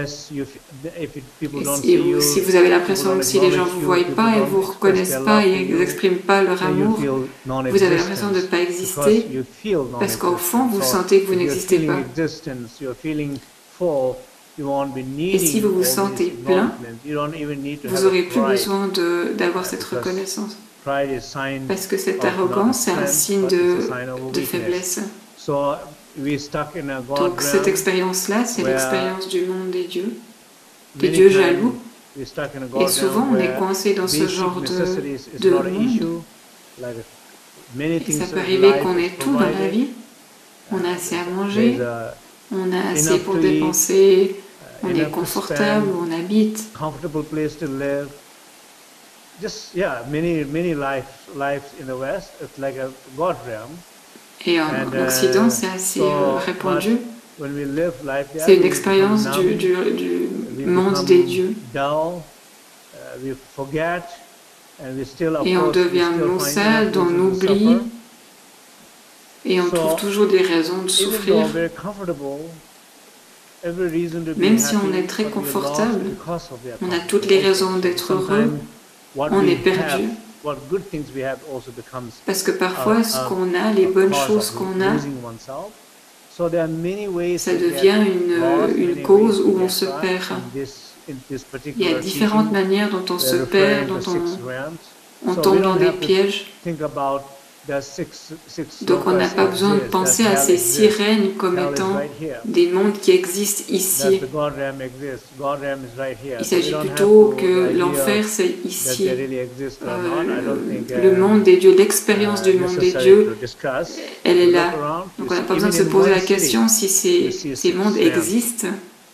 Si vous avez l'impression que si les gens ne vous voient pas et ne vous reconnaissent pas et n'expriment pas leur amour, vous avez l'impression de ne pas exister parce qu'au fond, vous sentez que vous n'existez pas. Et si vous vous sentez plein, vous n'aurez plus besoin d'avoir cette reconnaissance. Parce que cette arrogance, c'est un signe de faiblesse. Donc cette expérience-là, c'est l'expérience du monde des dieux jaloux. Et souvent, on est coincé dans ce genre de monde. Et ça peut arriver qu'on ait tout dans la vie. On a assez à manger, on a assez pour dépenser, on est confortable, on habite. Et en Occident, c'est assez répandu. C'est une expérience du monde des dieux. Et on devient maussade, on oublie, et on trouve toujours des raisons de souffrir. Même si on est très confortable, on a toutes les raisons d'être heureux, on est perdu. Parce que parfois, ce qu'on a, les bonnes choses qu'on a, ça devient une cause où on se perd. Il y a différentes manières dont on se perd, dont on tombe dans des pièges. Donc on n'a pas besoin de penser à ces sirènes comme étant des mondes qui existent ici. Il s'agit plutôt que l'enfer, c'est ici. Le monde des dieux, l'expérience du monde des dieux, elle est là. Donc on n'a pas besoin de se poser la question si ces mondes existent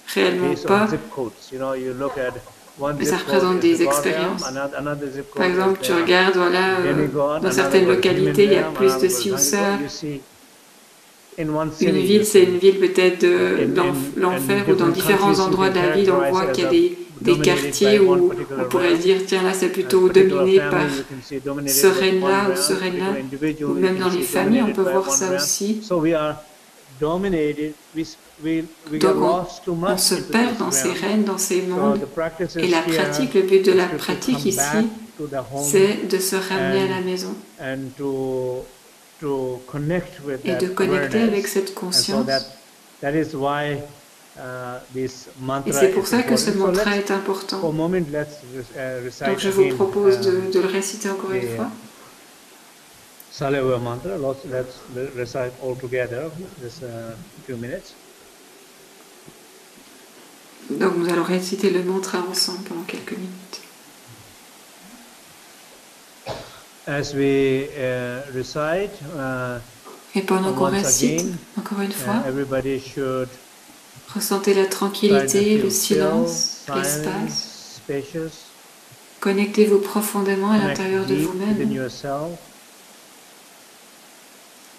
réellement ou pas. Mais ça représente des expériences. Par exemple, tu regardes, voilà, dans certaines localités, il y a plus de ci ou ça. Une ville, c'est une ville peut-être de l'enfer ou dans différents endroits de la ville, on voit qu'il y a des quartiers où on pourrait dire, tiens, là, c'est plutôt dominé par ce règne-là ou ce règne-là. Ou même dans les familles, on peut voir ça aussi. Donc on se perd dans ces règnes, dans ces mondes. Et la pratique, le but de la pratique ici, c'est de se ramener à la maison et de connecter avec cette conscience. Et c'est pour ça que ce mantra est important. Donc je vous propose de le réciter encore une fois. Saleva mantra, let's recite all together this few minutes. Donc nous allons réciter le mantra ensemble pendant quelques minutes. As we recite, et pendant qu'on récite, encore une fois, ressentez la tranquillité, le silence, l'espace. Connectez-vous profondément à l'intérieur de vous-même.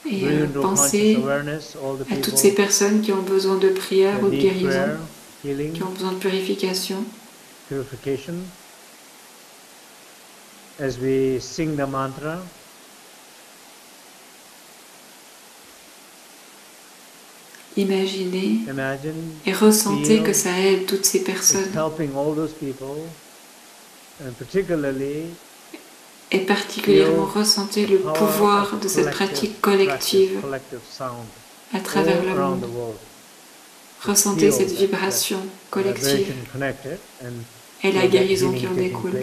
Et pensez à toutes ces personnes qui ont besoin de prière ou de guérison, qui ont besoin de purification. As we sing the mantra, imaginez et ressentez que ça aide toutes ces personnes. Et particulièrement ressentez le pouvoir de cette pratique collective à travers le monde. Ressentez cette vibration collective et la guérison qui en découle.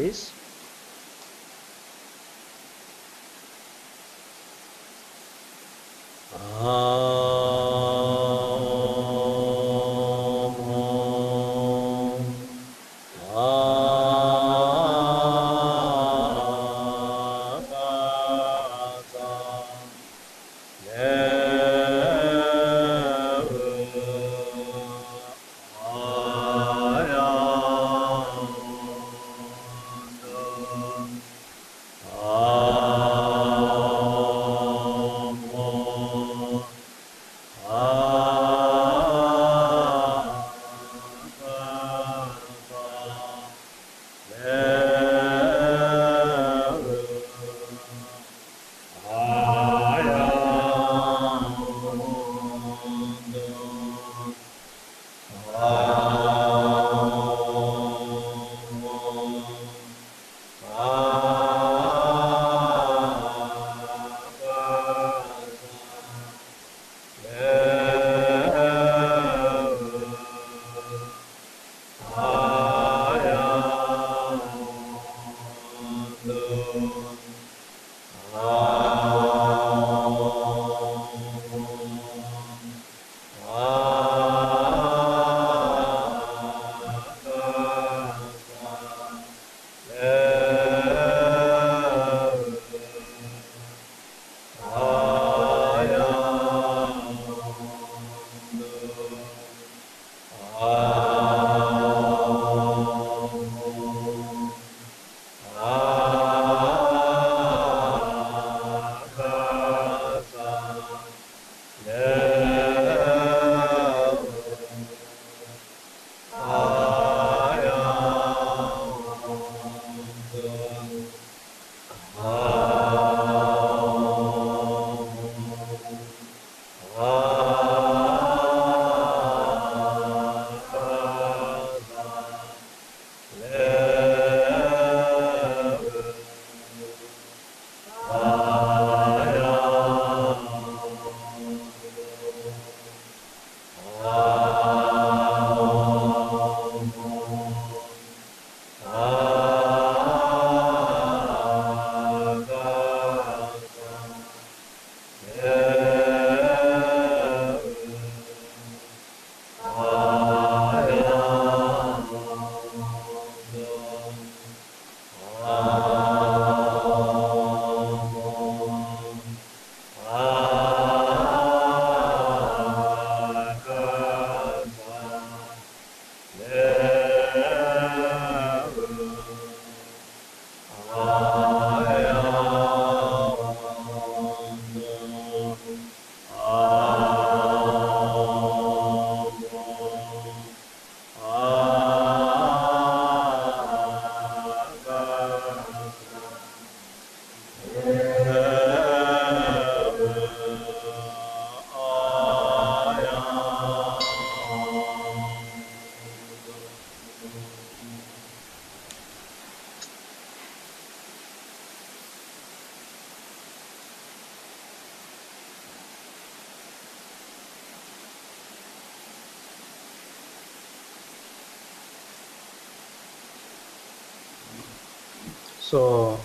So,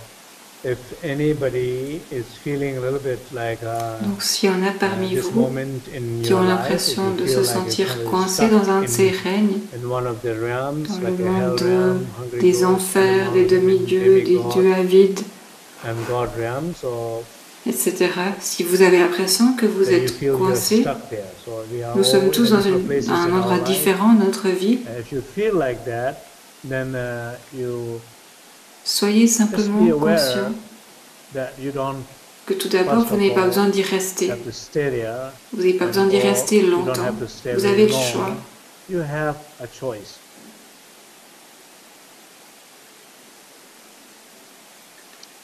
if anybody is feeling a little bit like donc s'il y en a parmi vous qui ont l'impression de se sentir coincés dans un de ces règnes, dans le monde des enfers, des demi-dieux, des dieux avides, etc. Si vous avez l'impression que vous êtes coincés, nous sommes tous dans un endroit différent de notre vie. Soyez simplement conscient que tout d'abord, vous n'avez pas besoin d'y rester. Vous n'avez pas besoin d'y rester longtemps. Vous avez le choix.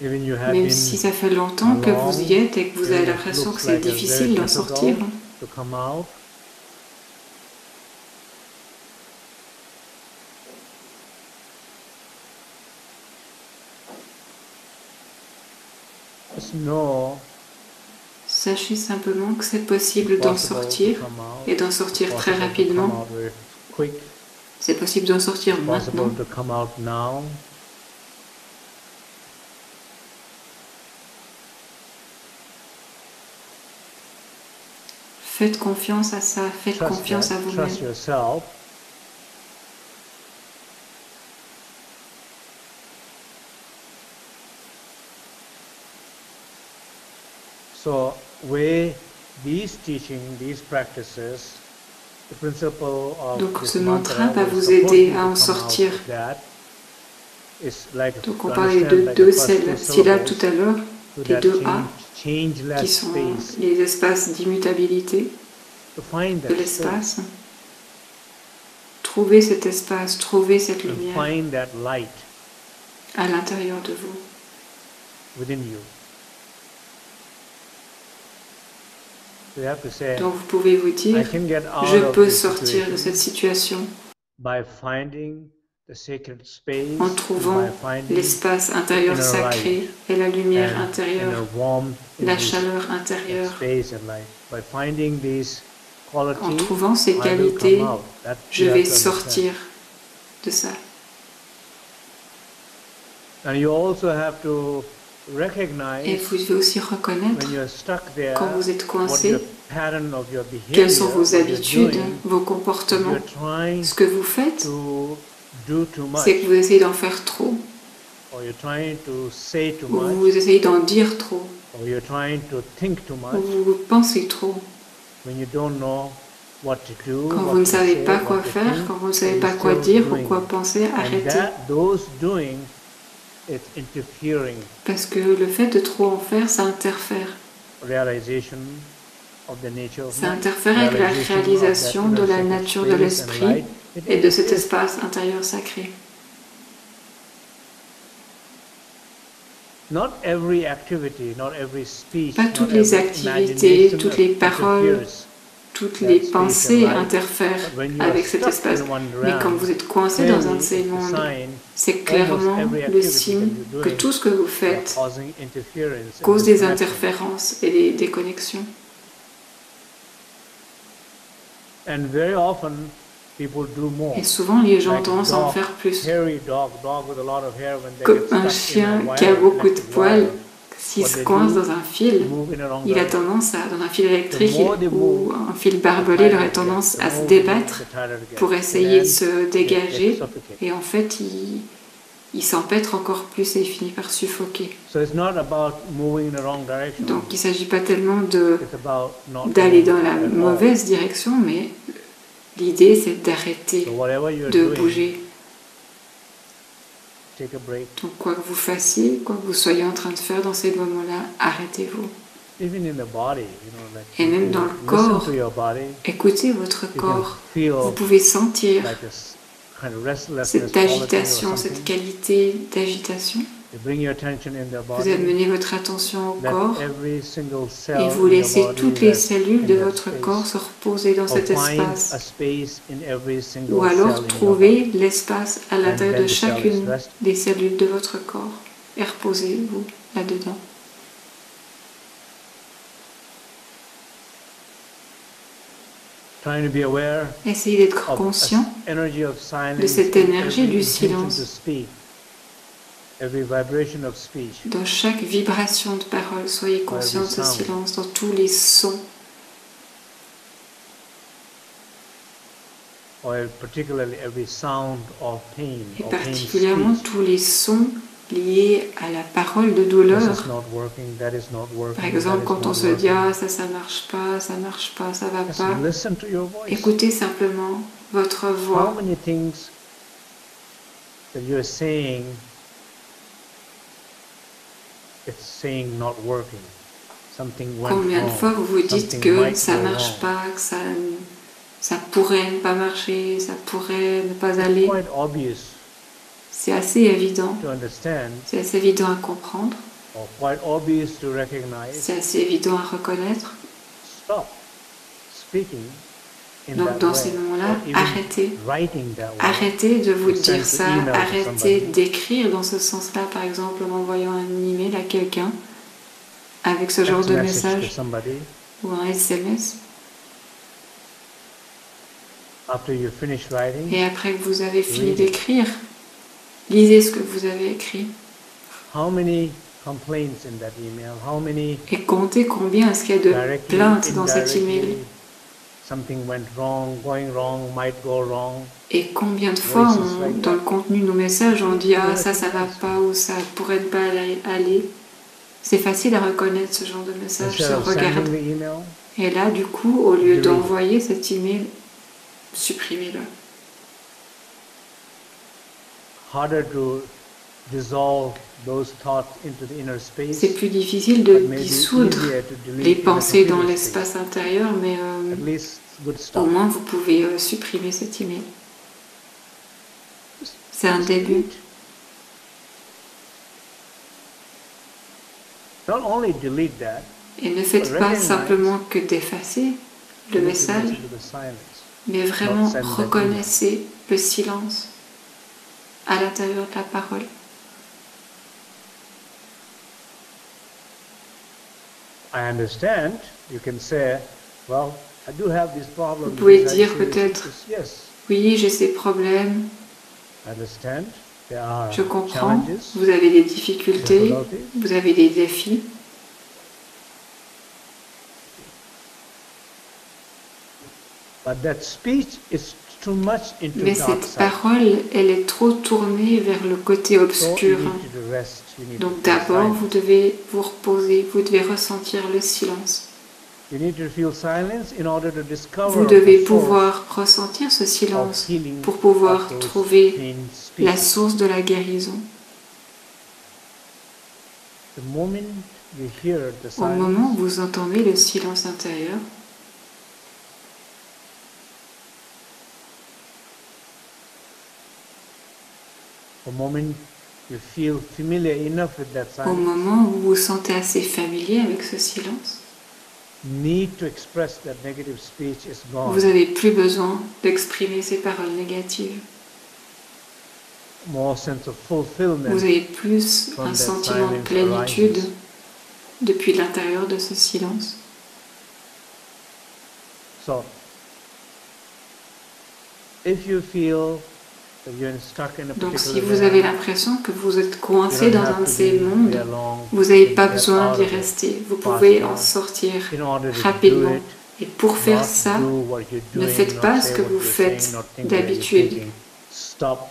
Même si ça fait longtemps que vous y êtes et que vous avez l'impression que c'est difficile d'en sortir, sachez simplement que c'est possible d'en sortir et d'en sortir très rapidement. C'est possible d'en sortir maintenant. Faites confiance à ça, faites confiance à vous-même. So, where these teaching, these practices, the principle of donc ce mantra va vous aider à en sortir. Donc on parlait de deux syllabes tout à l'heure, les deux A, qui sont les espaces d'immutabilité de l'espace. Trouvez cet espace, trouvez cette lumière à l'intérieur de vous. Donc vous pouvez vous dire, je peux sortir de cette situation en trouvant l'espace intérieur sacré et la lumière intérieure, la chaleur intérieure. En trouvant ces qualités, je vais sortir de ça. And you also have to Et vous devez aussi reconnaître, quand vous êtes coincé, quelles sont vos habitudes, vos comportements. Ce que vous faites, c'est que vous essayez d'en faire trop. Ou vous essayez d'en dire trop. Ou vous pensez trop. Quand vous ne savez pas quoi faire, quand vous ne savez pas quoi dire ou quoi penser, arrêtez. Parce que le fait de trop en faire, ça interfère. Ça interfère avec la réalisation de la nature de l'esprit et de cet espace intérieur sacré. Pas toutes les activités, toutes les paroles, toutes les pensées interfèrent avec cet espace. Mais quand vous êtes coincé dans un de ces mondes, c'est clairement le signe que tout ce que vous faites cause des interférences et des déconnexions. Et souvent, les gens ont tendance à en faire plus. Comme un chien qui a beaucoup de poils, s'il se coince dans un fil, il a tendance à, dans un fil électrique ou un fil barbelé, il aurait tendance à se débattre pour essayer de se dégager. Et en fait, il s'empêtre encore plus et il finit par suffoquer. Donc il ne s'agit pas tellement d'aller dans la mauvaise direction, mais l'idée c'est d'arrêter de bouger. Donc quoi que vous fassiez, quoi que vous soyez en train de faire dans ces moments-là, arrêtez-vous. Et même dans le corps, écoutez votre corps. Vous pouvez sentir cette agitation, cette qualité d'agitation. Vous amenez votre attention au corps et vous laissez toutes les cellules de votre corps se reposer dans cet espace. Ou alors trouvez l'espace à l'intérieur de chacune des cellules de votre corps et reposez-vous là-dedans. Essayez d'être conscient de cette énergie du silence. Dans chaque vibration de parole, soyez conscient de ce silence, dans tous les sons. Et particulièrement tous les sons liés à la parole de douleur. Par exemple, quand on se dit « Ah, ça marche pas, ça va pas », écoutez simplement votre voix. Combien de fois vous vous dites que ça ne marche pas, que ça pourrait ne pas marcher, ça pourrait ne pas aller. C'est assez évident. C'est assez évident à comprendre. C'est assez évident à reconnaître. Donc dans ces moments-là, arrêtez de vous dire ça, arrêtez d'écrire dans ce sens-là, par exemple en envoyant un email à quelqu'un avec ce genre de message ou un SMS. Et après que vous avez fini d'écrire, lisez ce que vous avez écrit. Et comptez combien est-ce qu'il y a de plaintes dans cet email. Et combien de fois, dans le contenu de nos messages, on dit « Ah, ça va pas » ou « ça pourrait ne pas aller ». C'est facile à reconnaître ce genre de message, se regarde. Et là, du coup, au lieu d'envoyer cet email, supprimez-le. C'est plus difficile de dissoudre les pensées dans l'espace intérieur, mais au moins vous pouvez supprimer cet email. C'est un début. Et ne faites pas simplement que d'effacer le message, mais vraiment reconnaissez le silence à l'intérieur de la parole. Vous pouvez dire peut-être, oui, j'ai ces problèmes, Je comprends, vous avez des difficultés, vous avez des défis. Mais cette parole, elle est trop tournée vers le côté obscur. Donc d'abord, vous devez vous reposer, vous devez ressentir le silence. Vous devez pouvoir ressentir ce silence pour pouvoir trouver la source de la guérison. Au moment où vous entendez le silence intérieur, au moment où vous vous sentez assez familier avec ce silence, vous n'avez plus besoin d'exprimer ces paroles négatives. Vous avez plus un sentiment de plénitude depuis l'intérieur de ce silence. Donc si vous avez l'impression que vous êtes coincé dans un de ces mondes, vous n'avez pas besoin d'y rester. Vous pouvez en sortir rapidement. Et pour faire ça, ne faites pas ce que vous faites d'habitude.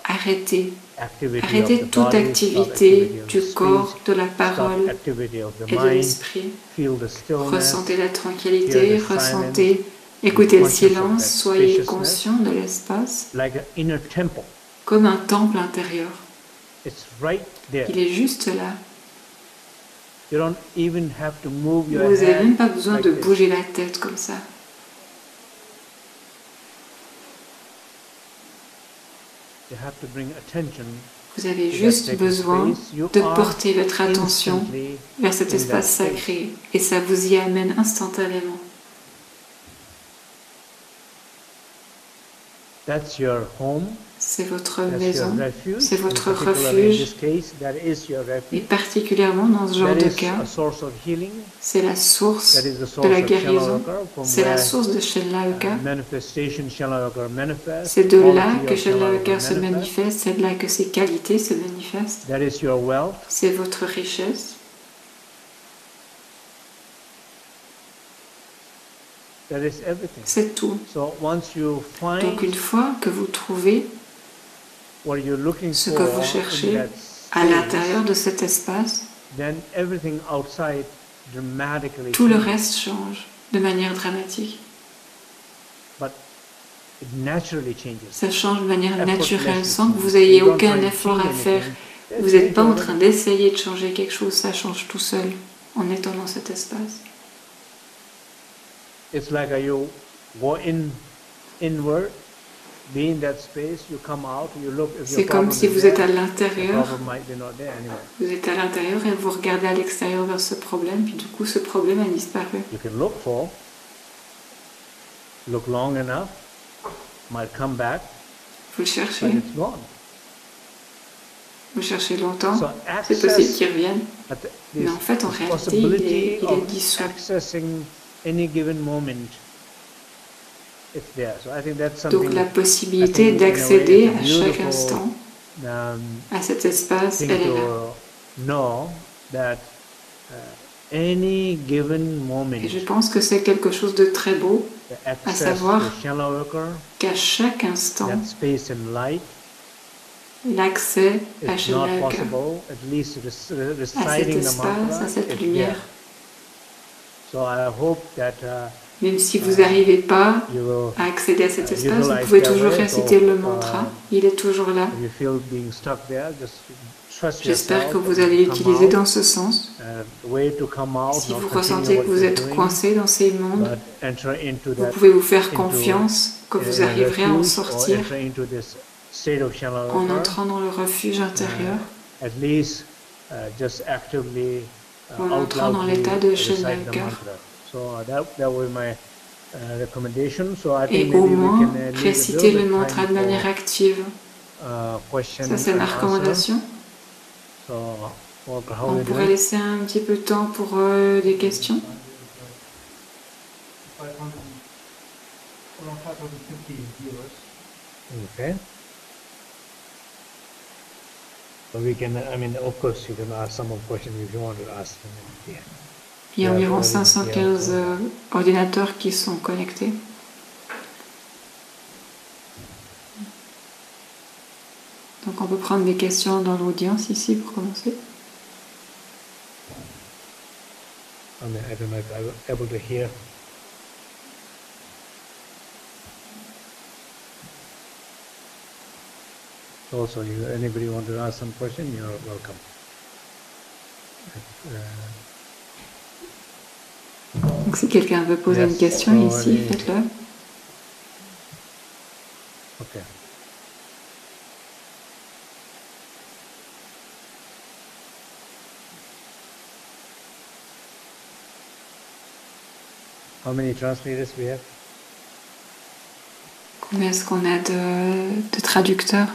Arrêtez. Arrêtez toute activité du corps, de la parole et de l'esprit. Ressentez la tranquillité, écoutez le silence, soyez conscient de l'espace. Comme un temple intérieur. Il est juste là. Vous n'avez même pas besoin de bouger la tête comme ça. Vous avez juste besoin de porter votre attention vers cet espace sacré et ça vous y amène instantanément. C'est votre maison, c'est votre refuge, et particulièrement dans ce genre de cas, c'est la source de la guérison, c'est la source de Shenlauka. C'est de là que Shenlauka se manifeste, c'est de là que ses qualités se manifestent. C'est votre richesse. C'est tout. Donc une fois que vous trouvez ce que vous cherchez à l'intérieur de cet espace, tout le reste change de manière dramatique. Ça change de manière naturelle, sans que vous ayez aucun effort à faire. Vous n'êtes pas en train d'essayer de changer quelque chose, ça change tout seul en étant dans cet espace. C'est comme si vous êtes à l'intérieur. Vous êtes à l'intérieur et vous regardez à l'extérieur vers ce problème, puis du coup ce problème a disparu. Vous le cherchez. Vous cherchez longtemps, c'est possible qu'il revienne. Mais en fait, en réalité, il est dissous. Donc la possibilité d'accéder à chaque instant à cet espace, elle est là. Et je pense que c'est quelque chose de très beau, à savoir qu'à chaque instant, l'accès à Shenlauka, à cet espace, à cette lumière. Même si vous n'arrivez pas à accéder à cet espace, vous pouvez toujours réciter le mantra, il est toujours là. J'espère que vous allez l'utiliser dans ce sens. Si vous ressentez que vous êtes coincé dans ces mondes, vous pouvez vous faire confiance que vous arriverez à en sortir en entrant dans le refuge intérieur, ou en entrant dans l'état de Shenlauka. Et au moins, réciter le mantra de manière active. Ça, c'est ma recommandation. On pourrait laisser un petit peu de temps pour des questions. Okay. But we can, I mean, of course, you can ask some more questions if you want to ask them at the end. Il y a environ 515 ordinateurs qui sont connectés. Donc on peut prendre des questions dans l'audience ici pour commencer. I mean, I don't know if I'm able to hear. Also, anybody want to ask some question, you're welcome. Donc si quelqu'un veut poser une question ici, faites-le. Okay. How many translators we have? Combien est-ce qu'on a de traducteurs?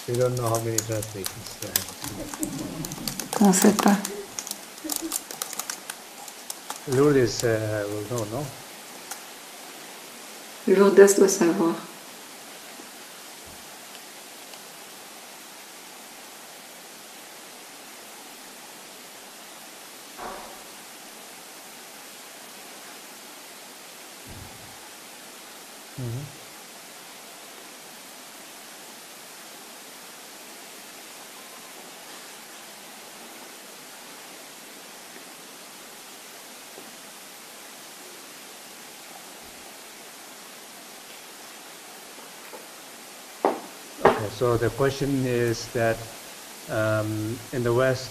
We don't know how many translations. On ne sait pas. Lourdes will know, no? Lourdes doit savoir. So the question is that in the West,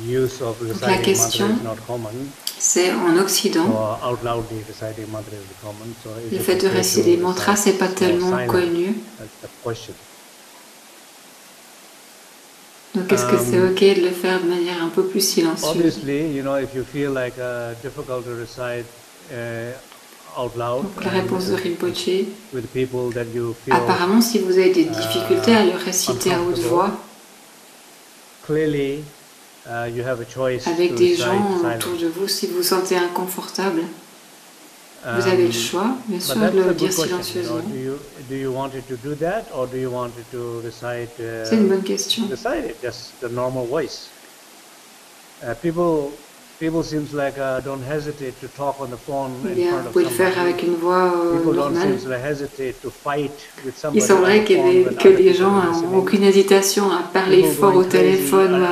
use of reciting mantra is not common. C'est en Occident. So out loudly reciting mantra is common. So le fait de réciter les mantras, c'est pas tellement connu. That's the question. Donc est-ce que c'est ok de le faire de manière un peu plus silencieuse? Obviously, you know, if you feel like difficult to recite out loud. Donc la réponse de Rinpoche. With people that you feel, apparemment, si vous avez des difficultés à le réciter à haute voix, clearly, you have a choice avec des gens autour de vous, si vous vous sentez inconfortable, vous avez le choix, bien sûr, de le dire silencieusement. Do you want it to do that, or do you want it to recite? C'est une bonne question. Recite it, just the normal voice. People seems like don't hesitate to talk on the phone in front of vous pouvez le faire avec une voix normale. Il semblerait que les gens n'ont aucune hésitation à parler fort au téléphone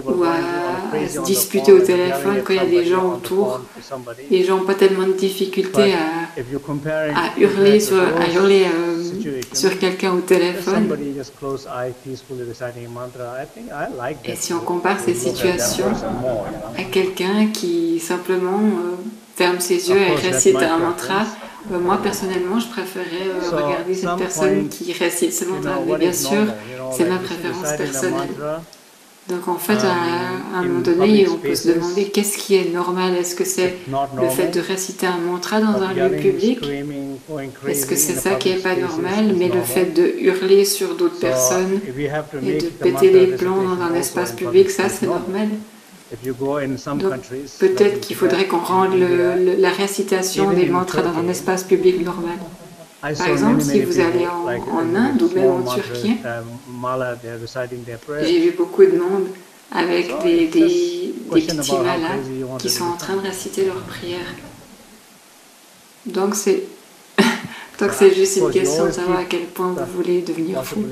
ou à se disputer au téléphone quand il y a des gens autour. Les gens n'ont pas tellement de difficulté à hurler sur quelqu'un au téléphone. Et si on compare ces situations à quelqu'un qui simplement ferme ses yeux et récite un mantra, moi personnellement je préférais regarder cette personne qui récite ce mantra, mais bien sûr c'est ma préférence personnelle. Donc en fait à un moment donné on peut se demander qu'est-ce qui est normal, est-ce que c'est le fait de réciter un mantra dans un lieu public, est-ce que c'est ça qui n'est pas normal, mais le fait de hurler sur d'autres personnes et de péter les plombs dans un espace public, ça c'est normal. Donc peut-être qu'il faudrait qu'on rende la récitation des mantras dans un espace public normal. Par exemple, si vous allez en Inde ou même en Turquie, j'ai vu beaucoup de monde avec des petits malades qui sont en train de réciter leurs prières. Donc c'est juste une question de savoir à quel point vous voulez devenir fou.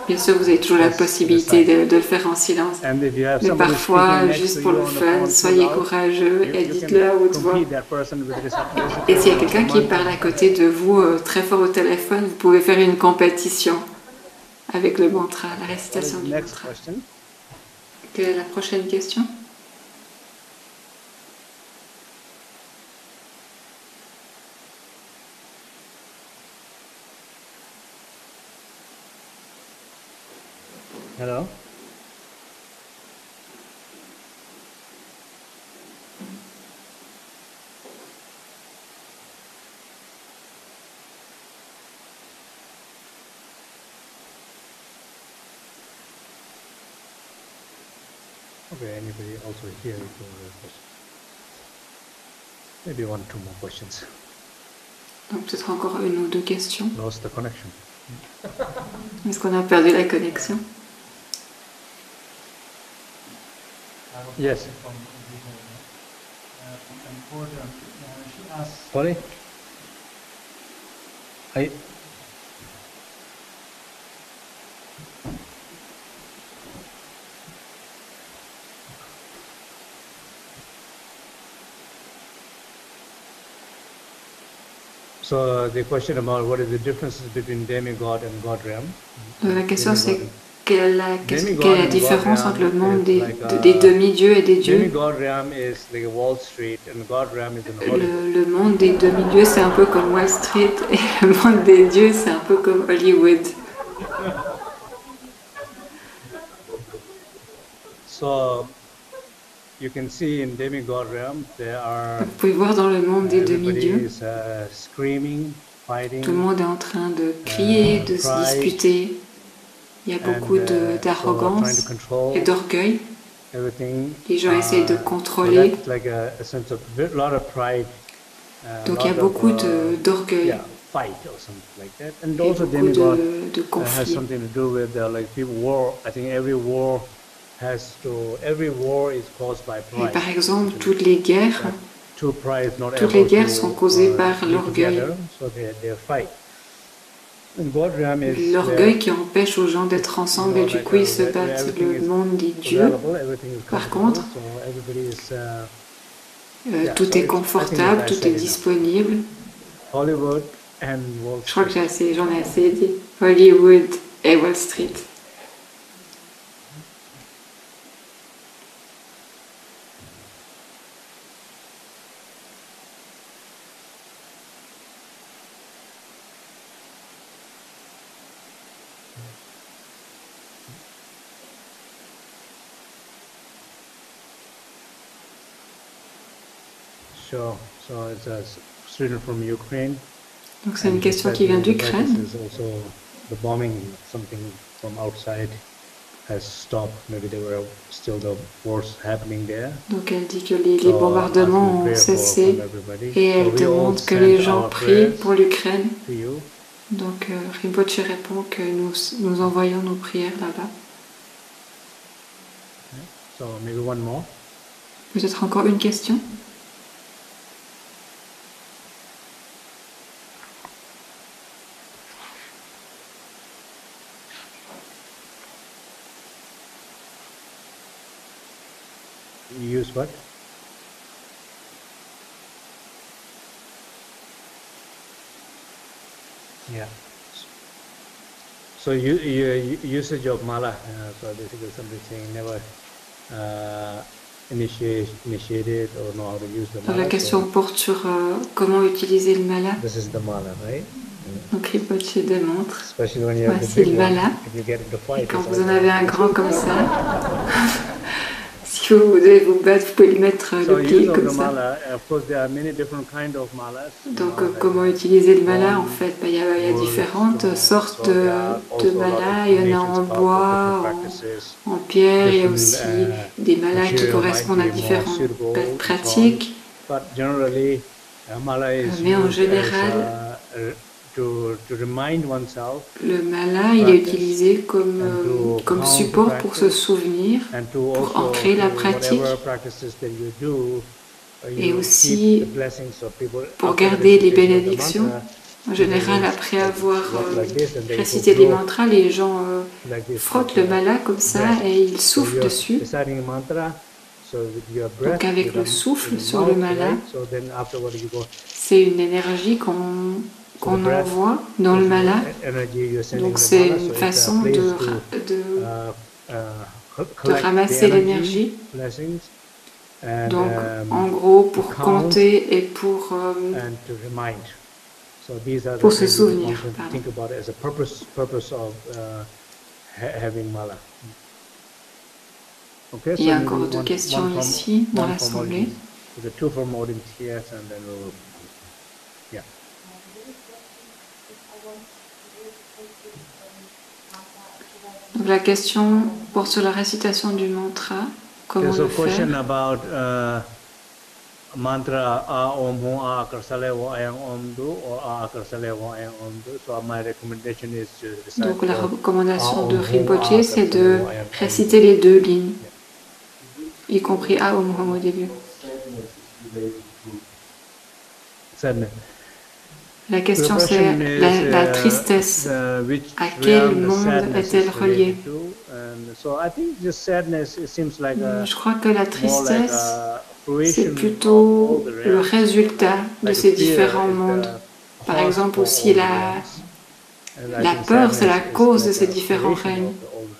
Bien sûr, vous avez toujours la possibilité de le faire en silence. Mais parfois, juste pour le fun, soyez courageux et dites-le à haute voix. Et s'il y a quelqu'un qui parle à côté de vous très fort au téléphone, vous pouvez faire une compétition avec le mantra, la récitation du mantra. Quelle est la prochaine question? Hello? Okay, anybody also here for a question? Maybe one or two more questions. Donc peut-être encore une ou deux questions. Lost the connection. Est-ce qu'on a perdu la connexion? Yes. Sorry? So the question about what is the differences between demigod and God realm? La question c'est quelle est la différence entre le monde des demi-dieux et des dieux? Le monde des demi-dieux c'est un peu comme Wall Street et le monde des dieux c'est un peu comme Hollywood. So you can see in demigod realm there are. Vous pouvez voir dans le monde des demi-dieux. Screaming, fighting. Tout le monde est en train de crier, de se disputer. Il y a beaucoup d'arrogance et d'orgueil. Les gens essayent de contrôler. Donc il y a beaucoup d'orgueil. Et beaucoup de conflits. Et par exemple, toutes les guerres sont causées par l'orgueil. L'orgueil qui empêche aux gens d'être ensemble et du coup ils se battent. Le monde des dieux, par contre, tout est confortable, tout est disponible. Je crois que j'en ai assez dit. Hollywood et Wall Street. Donc c'est une question qui vient d'Ukraine. Donc elle dit que les bombardements ont cessé et elle demande que les gens prient pour l'Ukraine. Donc Rinpoche répond que nous envoyons nos prières là-bas. Peut-être encore une question? You use what? Yeah. So usage of mala. So basically somebody saying never initiated or know how to use the mala. La question porte sur comment utiliser le mala. This is the mala, right? Donc Rinpoche démontre. Voici le mala. Et quand vous en avez un grand comme ça, si vous devez vous battre, vous pouvez lui mettre le pied comme ça. Donc comment utiliser le mala en fait? Il y a différentes sortes de malas. Il y en a en bois, en pierre, il y a aussi des malas qui correspondent à différentes pratiques. Mais en général, le mala, il est utilisé comme support pour se souvenir, pour ancrer la pratique et aussi pour garder les bénédictions. En général, après avoir récité les mantras, les gens frottent le mala comme ça et ils soufflent dessus. Donc avec le souffle sur le mala, c'est une énergie qu'on envoie dans le mala. Donc c'est une façon de ramasser l'énergie. Donc en gros pour compter et pour se souvenir. Il y a encore deux questions ici dans l'assemblée. Donc la question porte sur la récitation du mantra, comment le faire. mantra a om ho a akarsale wo ayang om do or a akarsale wo ayang om do. So my recommendation is to recite. Donc la recommandation de Rinpoche, c'est de réciter les deux lignes, y compris A Om Hom au début. La question c'est la tristesse. À quel monde est-elle reliée? Je crois que la tristesse, c'est plutôt le résultat de ces différents mondes. Par exemple aussi la peur, c'est la cause de ces différents règnes.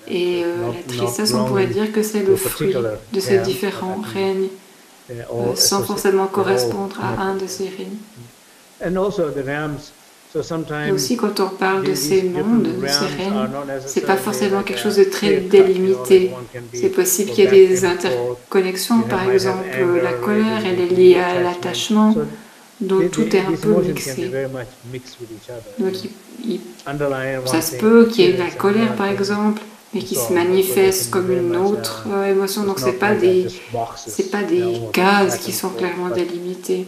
Et la tristesse, on pourrait dire que c'est le fruit de ces différents règnes, sans forcément correspondre à un de ces règnes. Et aussi, quand on parle de ces mondes, de ces règnes, c'est pas forcément quelque chose de très délimité. C'est possible qu'il y ait des interconnexions. Par exemple, la colère, elle est liée à l'attachement, donc tout est un peu mixé. Donc, ça se peut qu'il y ait de la colère, par exemple, mais qui se manifeste comme une autre émotion. Donc c'est pas des cases qui sont clairement délimitées.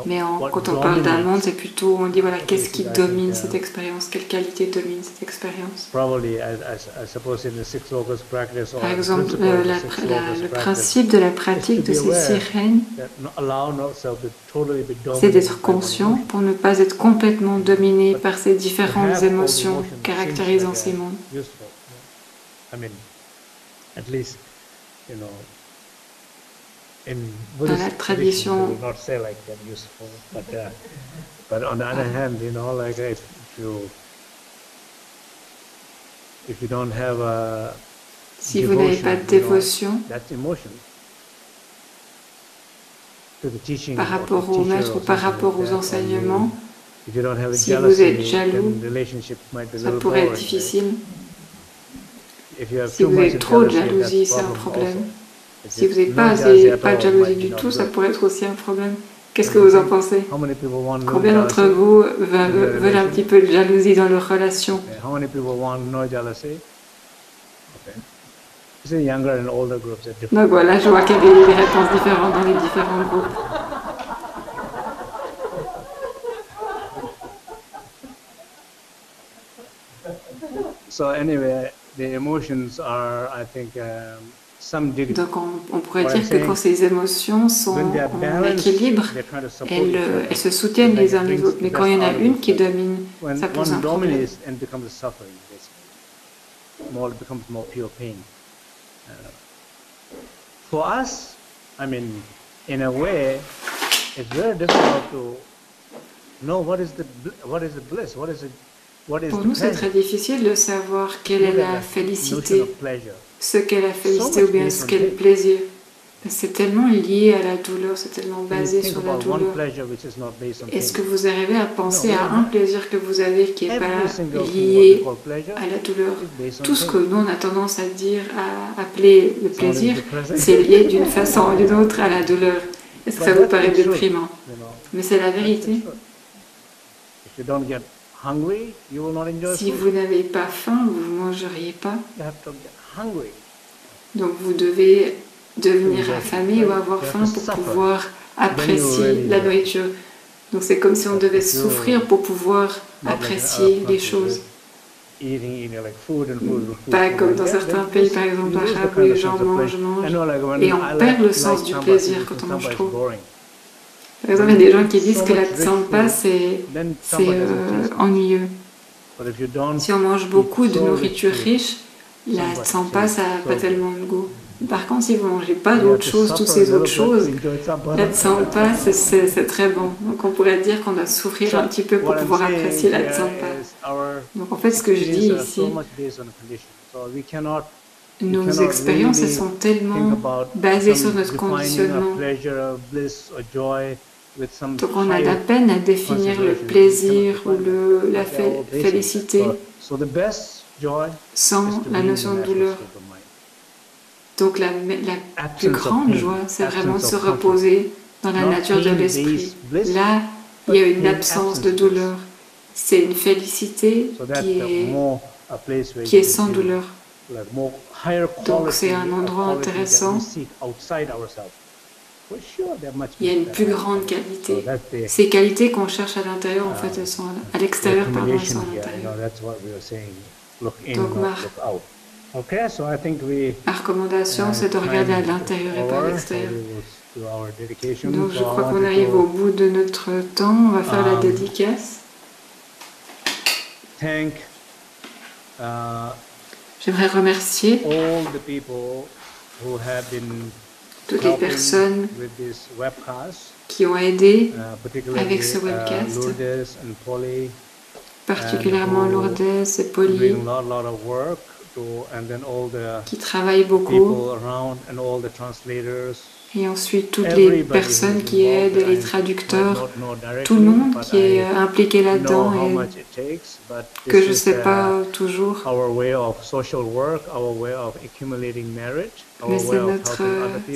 Mais quand on parle d'un monde, c'est plutôt, on dit voilà, qu'est-ce qui domine cette expérience, quelle qualité domine cette expérience. Par exemple, le principe de la pratique de ces 6 règnes, c'est d'être conscient pour ne pas être complètement dominé par ces différentes émotions caractérisant ces mondes. Dans la tradition, si vous n'avez pas de dévotion par rapport au maître ou par rapport aux enseignements, si vous êtes jaloux, ça pourrait être difficile. Si vous avez trop de jalousie, c'est un problème. Si vous n'avez pas de jalousie du tout, ça pourrait être aussi un problème. Qu'est-ce que vous en pensez? Combien d'entre vous veulent un petit peu de jalousie dans leur relation? Donc voilà, je vois qu'il y a des réponses différentes dans les différents groupes. Donc on pourrait dire que quand ces émotions sont en équilibre, elles se soutiennent les uns les autres. Mais quand il y en a une qui domine, ça pose un problème. For us, I mean, in a way, it's very difficult to know what is the bliss, what is Pour nous, c'est très difficile de savoir quelle est la félicité, ce qu'est la félicité ou bien ce qu'est le plaisir. C'est tellement lié à la douleur, c'est tellement basé sur la douleur. Est-ce que vous arrivez à penser à un plaisir que vous avez qui n'est pas lié à la douleur? Tout ce que nous, on a tendance à dire, à appeler le plaisir, c'est lié d'une façon ou d'une autre à la douleur. Est-ce que ça vous paraît déprimant? Mais c'est la vérité. Si vous n'avez pas faim, vous ne mangeriez pas. Donc vous devez devenir affamé ou avoir faim pour pouvoir apprécier la nourriture. Donc c'est comme si on devait souffrir pour pouvoir apprécier les choses. Pas comme dans certains pays, par exemple l'Arabe, où les gens mangent et on perd le sens du plaisir quand on mange trop. Par exemple, il y a des gens qui disent que la tsampa c'est ennuyeux. Si on mange beaucoup de nourriture riche, la tsampa ça n'a pas tellement de goût. Par contre, si vous ne mangez pas d'autres choses, toutes ces autres choses, la tsampa, c'est très bon. Donc on pourrait dire qu'on doit souffrir un petit peu pour pouvoir apprécier la tsampa. Donc en fait, ce que je dis ici, nos expériences, elles sont tellement basées sur notre conditionnement. Donc on a de la peine à définir le plaisir ou la félicité sans la notion de douleur. Donc la plus grande joie, c'est vraiment de se reposer dans la nature de l'esprit. Là, il y a une absence de douleur. C'est une félicité qui est sans douleur. Donc c'est un endroit intéressant Il y a une plus grande qualité. Ces qualités qu'on cherche à l'intérieur, en fait, elles sont à l'extérieur, pardon, elles sont à l'intérieur. Donc ma recommandation, c'est de regarder à l'intérieur et pas à l'extérieur. Donc je crois qu'on arrive au bout de notre temps. On va faire la dédicace. J'aimerais remercier toutes les personnes qui ont aidé avec ce webcast, particulièrement Lourdes et Polly, qui travaillent beaucoup, et ensuite toutes les personnes qui aident, les traducteurs, tout le monde qui est impliqué là-dedans et que je ne sais pas toujours. Mais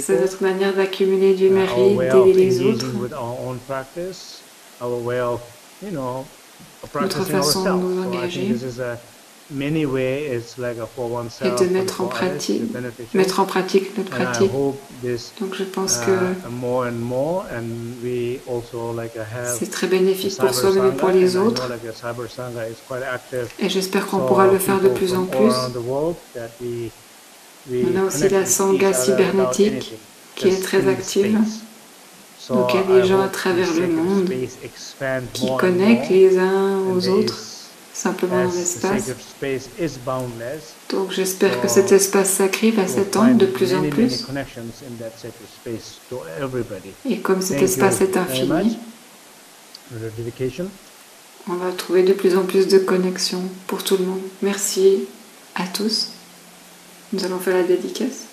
c'est notre manière d'accumuler du mérite, d'aider les autres, notre façon de nous engager et de mettre en pratique notre pratique. Donc je pense que c'est très bénéfique pour soi-même et pour les autres. Et j'espère qu'on pourra le faire de plus en plus. On a aussi la Sangha cybernétique qui est très active. Donc il y a des gens à travers le monde qui connectent les uns aux autres simplement dans l'espace. Donc j'espère que cet espace sacré va s'étendre de plus en plus. Et comme cet espace est infini, on va trouver de plus en plus de connexions pour tout le monde. Merci à tous. Nous allons faire la dédicace.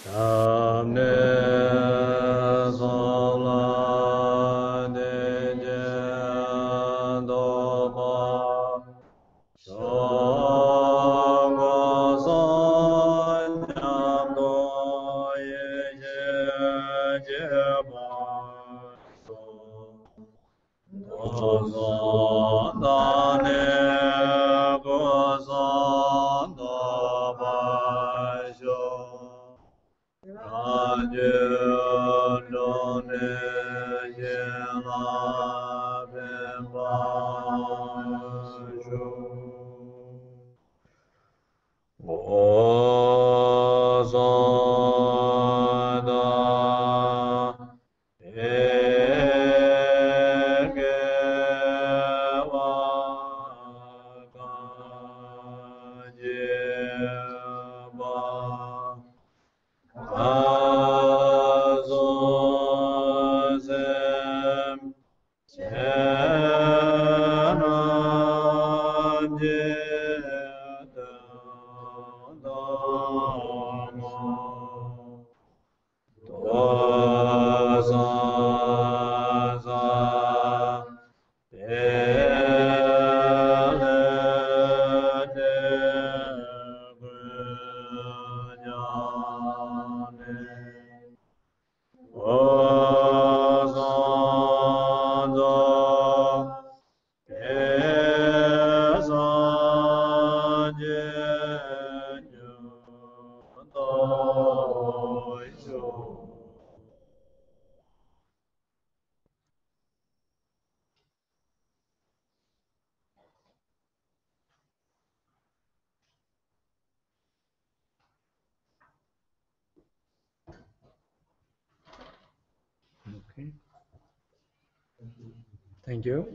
Okay. Thank you.